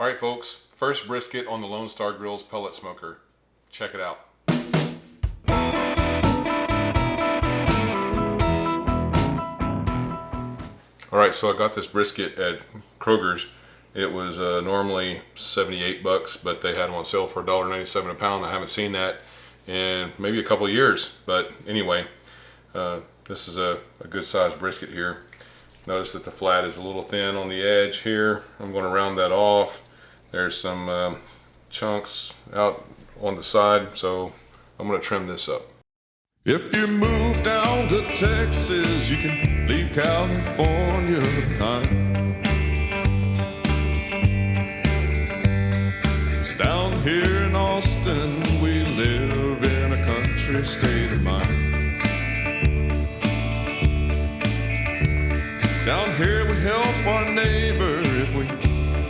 All right, folks, first brisket on the Lone Star Grillz pellet smoker. Check it out. All right, so I got this brisket at Kroger's. It was normally 78 bucks, but they had them on sale for $1.97 a pound. I haven't seen that in maybe a couple of years, but anyway, this is a good sized brisket here. Notice that the flat is a little thin on the edge here. I'm going to round that off. There's some chunks out on the side, so I'm going to trim this up. If you move down to Texas, you can leave California behind. 'Cause down here in Austin, we live in a country state of mind. Down here we help our neighbor if we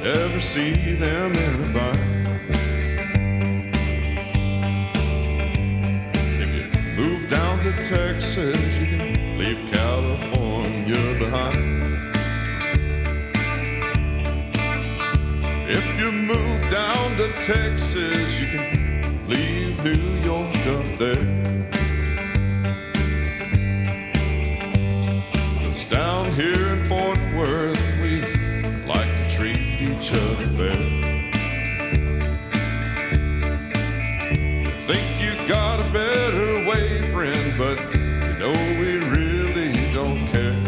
ever see them in a bind. Move down to Texas, you can leave California behind. If you move down to Texas, you can leave New York up there. 'Cause down here in Fort Worth, we like to treat each other fair. Think you got a better way, friend, but you know we really don't care.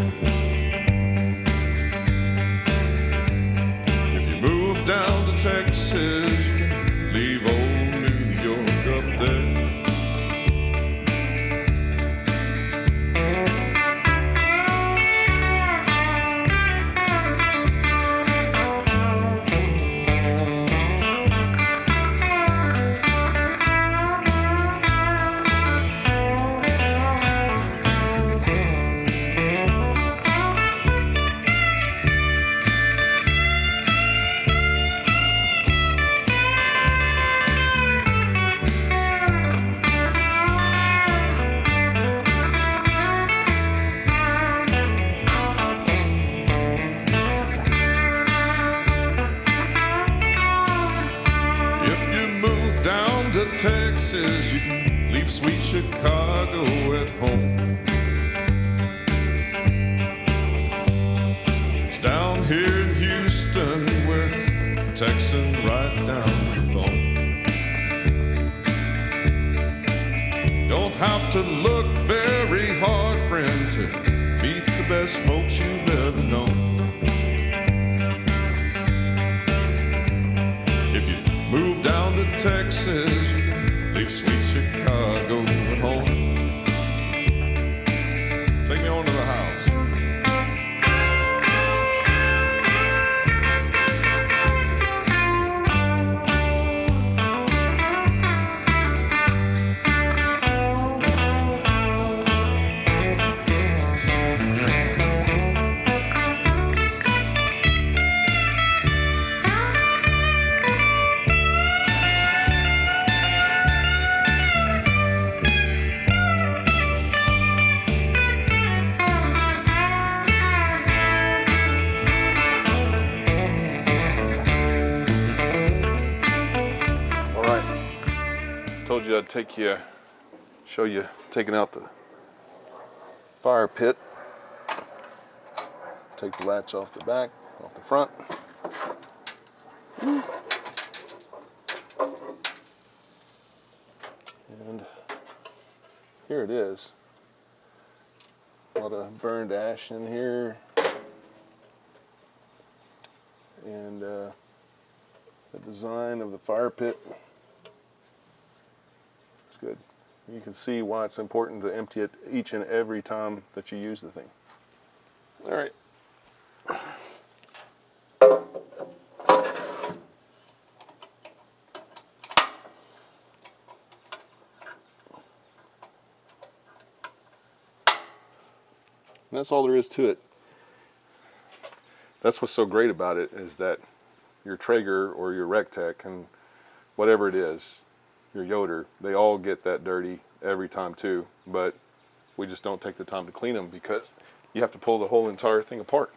If you move down to Texas, you can leave old New York up there. Texas, you can leave sweet Chicago at home. It's down here in Houston, we're Texan right down the bone. Don't have to look very hard, friend, to meet the best folks you've ever known. If you move down to Texas, you can leave sweet Chicago at home. Take me on to the house. Told you I'd show you taking out the fire pit. Take the latch off the back, off the front. And here it is. A lot of burned ash in here. And the design of the fire pit. Good. You can see why it's important to empty it each and every time that you use the thing. All right. And that's all there is to it. That's what's so great about it, is that your Traeger or your Rectech and whatever it is, your Yoder, they all get that dirty every time too, but we just don't take the time to clean them because you have to pull the whole entire thing apart.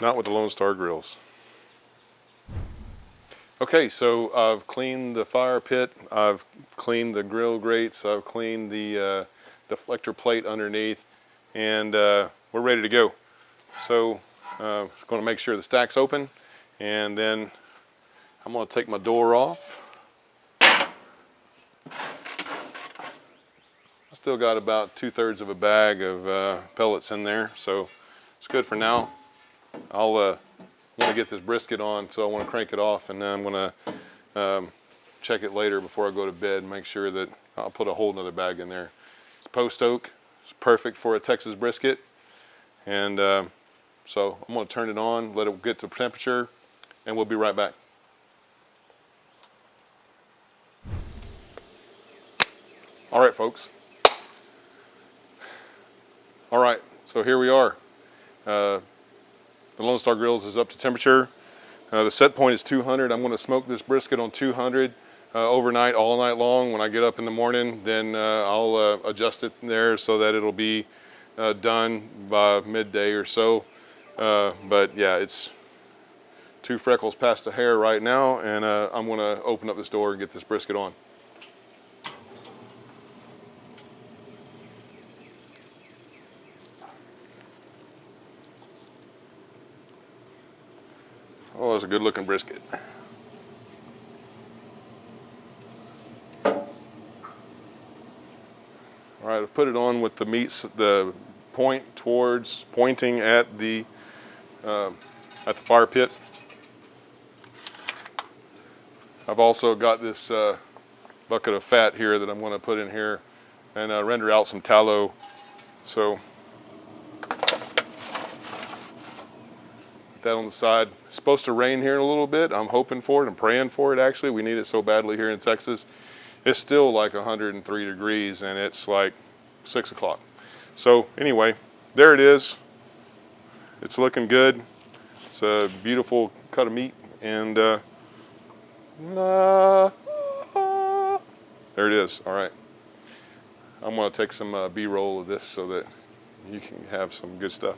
Not with the Lone Star Grillz. Okay, so I've cleaned the fire pit, I've cleaned the grill grates, I've cleaned the deflector plate underneath, and we're ready to go. So just going to make sure the stack's open, and then I'm going to take my door off. I still got about 2/3 of a bag of pellets in there, so it's good for now. I'll want to get this brisket on, so I want to crank it off, and then I'm going to check it later before I go to bed, make sure that I'll put a whole nother bag in there. It's post oak. It's perfect for a Texas brisket, and so I'm going to turn it on, let it get to temperature, and we'll be right back. All right, folks. All right, so here we are. The Lone Star Grills is up to temperature. The set point is 200. I'm going to smoke this brisket on 200 overnight, all night long. When I get up in the morning, then I'll adjust it there so that it'll be done by midday or so. But yeah, it's 2 freckles past the hair right now, and I'm going to open up this door and get this brisket on. Oh, it's a good looking brisket. All right, I've put it on with the point towards pointing at the fire pit. I've also got this bucket of fat here that I'm going to put in here and render out some tallow. So that on the side. It's supposed to rain here in a little bit. I'm hoping for it. I'm praying for it, actually. We need it so badly here in Texas. It's still like 103 degrees, and it's like 6 o'clock. So anyway, there it is. It's looking good. It's a beautiful cut of meat, and there it is. All right. I'm going to take some B-roll of this so that you can have some good stuff.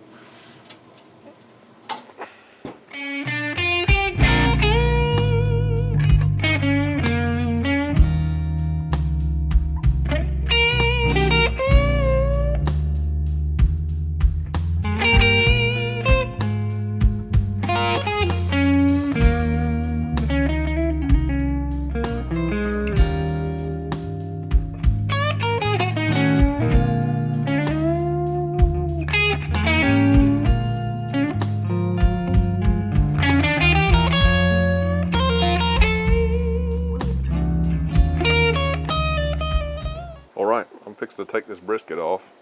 To take this brisket off.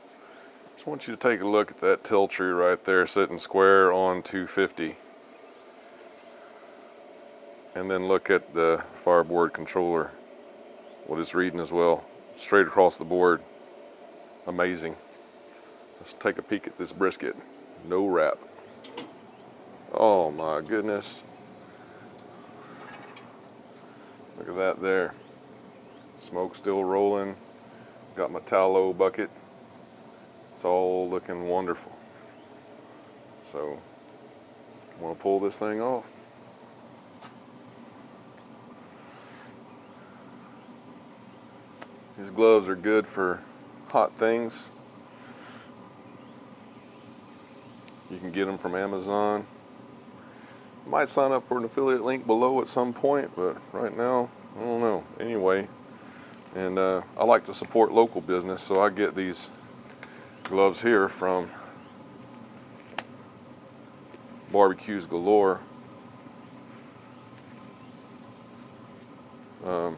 Just want you to take a look at that till tree right there sitting square on 250, and then look at the fireboard controller, what it's reading as well, straight across the board. Amazing. Let's take a peek at this brisket. No wrap. Oh my goodness, look at that there. Smoke still rolling. Got my tallow bucket. It's all looking wonderful. So I'm going to pull this thing off. These gloves are good for hot things. You can get them from Amazon. Might sign up for an affiliate link below at some point, but right now, I don't know. Anyway. And I like to support local business, so I get these gloves here from Barbecues Galore. My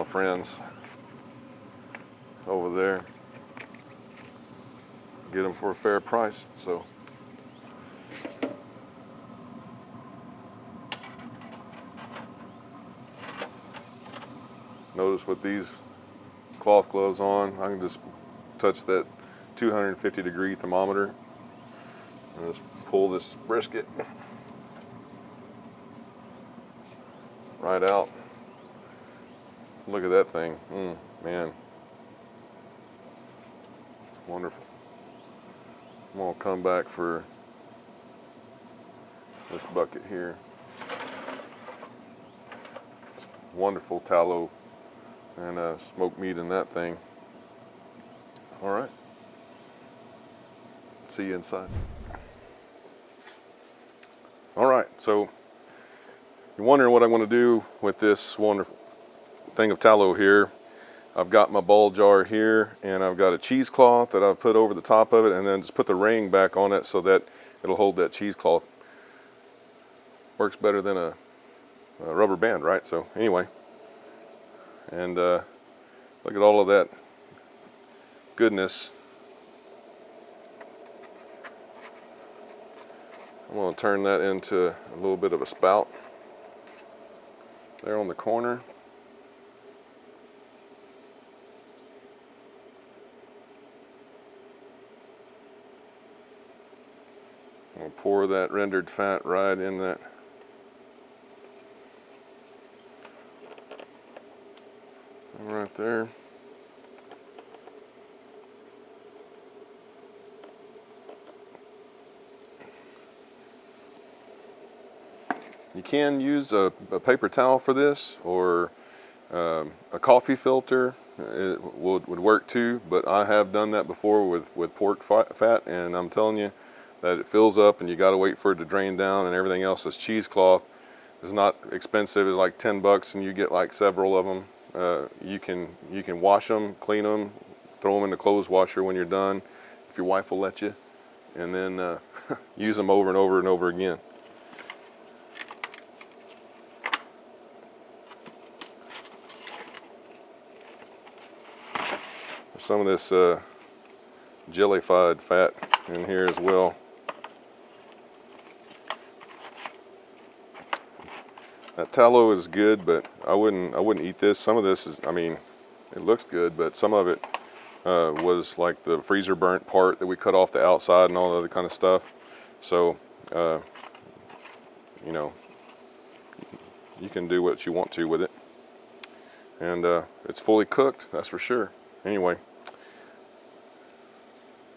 friends over there get them for a fair price. So notice with these cloth gloves on, I can just touch that 250 degree thermometer and just pull this brisket right out. Look at that thing. Man, it's wonderful. I'm gonna come back for this bucket here. It's wonderful tallow and smoked meat in that thing. All right. See you inside. All right, so you're wondering what I'm going to do with this wonderful thing of tallow here. I've got my ball jar here, and I've got a cheesecloth that I've put over the top of it, and then just put the ring back on it so that it'll hold that cheesecloth. Works better than a rubber band, right? So anyway, and look at all of that goodness. I'm going to turn that into a little bit of a spout there on the corner. I'm going to pour that rendered fat right in that. Right there. You can use a paper towel for this, or a coffee filter. It would work too, but I have done that before with pork fat, and I'm telling you that it fills up and you got to wait for it to drain down, and everything else. This cheesecloth is not expensive. It's like $10 and you get like several of them. You can wash them, clean them, throw them in the clothes washer when you're done, if your wife will let you, and then use them over and over and over again. Some of this jellified fat in here as well. That tallow is good, but I wouldn't eat this. Some of this is, I mean, it looks good, but some of it was like the freezer burnt part that we cut off the outside and all the other kind of stuff. So, you know, you can do what you want to with it. And it's fully cooked, that's for sure. Anyway,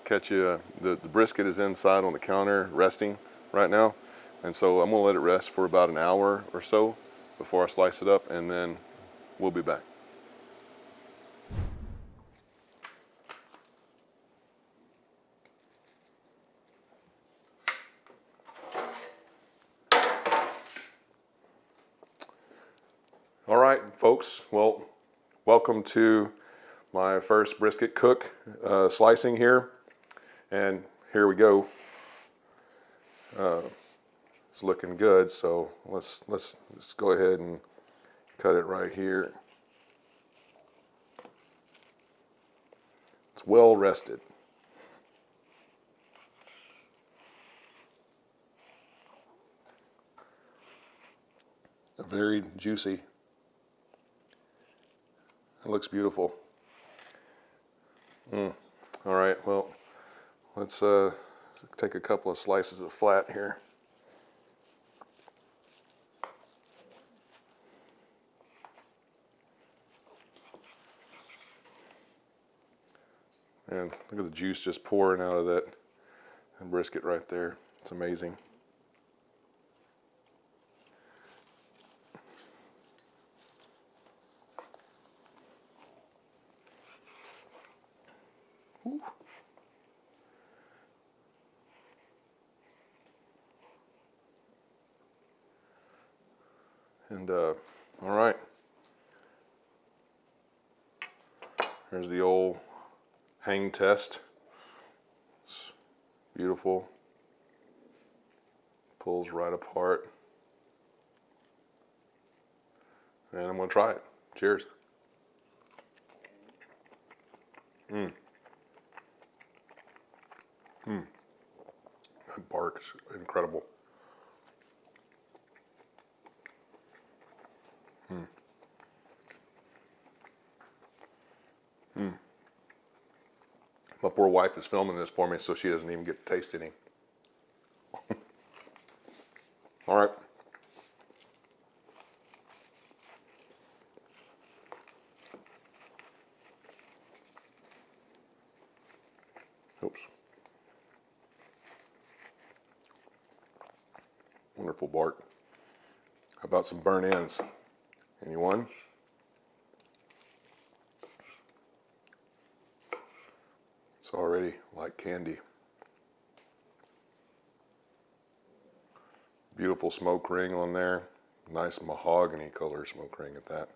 catch you, the brisket is inside on the counter resting right now. And so I'm gonna let it rest for about an hour or so before I slice it up, and then we'll be back. All right, folks, well, welcome to my first brisket cook slicing here. And here we go. It's looking good, so let's go ahead and cut it right here. It's well rested. Very juicy. It looks beautiful. All right, well, let's take a couple of slices of flat here. And look at the juice just pouring out of that brisket right there. It's amazing. Ooh. And all right, here's the old hang test. It's beautiful. Pulls right apart. And I'm gonna try it. Cheers. That bark is incredible. My poor wife is filming this for me, so she doesn't even get to taste any. All right. Oops. Wonderful bark. How about some burnt ends? Anyone? It's already like candy. Beautiful smoke ring on there. Nice mahogany color smoke ring at that.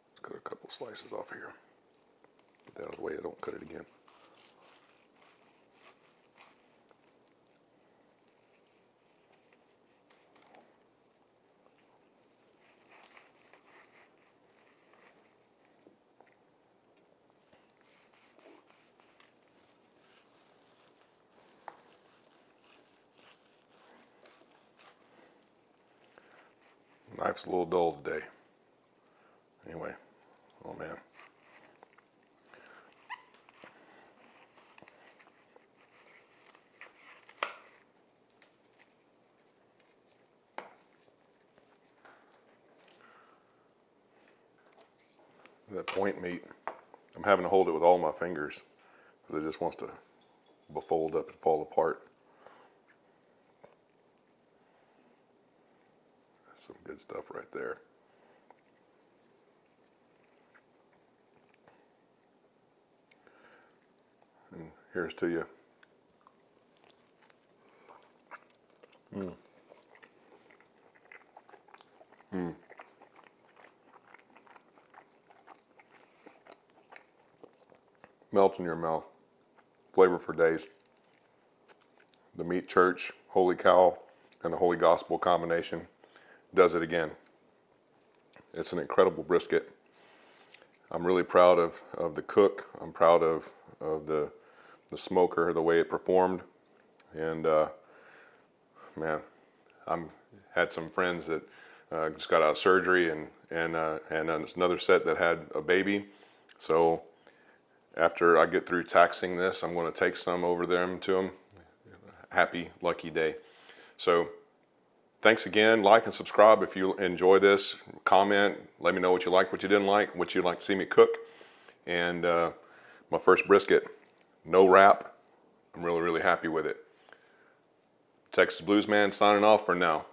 Let's cut a couple slices off here. Get that out of the way, I don't cut it again. Knife's a little dull today. Anyway, oh man. That point meat, I'm having to hold it with all my fingers because it just wants to fold up and fall apart. Some good stuff right there. And here's to you. Melt in your mouth. Flavor for days. The meat church, holy cow, and the holy gospel combination does it again. It's an incredible brisket. I'm really proud of the cook. I'm proud of the smoker, the way it performed. And man, I'm had some friends that just got out of surgery and another set that had a baby. So after I get through taxing this, I'm going to take some over them to them. Happy, lucky day. So thanks again. Like and subscribe if you enjoy this. Comment. Let me know what you like, what you didn't like, what you'd like to see me cook. And my first brisket, no wrap. I'm really, really happy with it. Texas Bluesman signing off for now.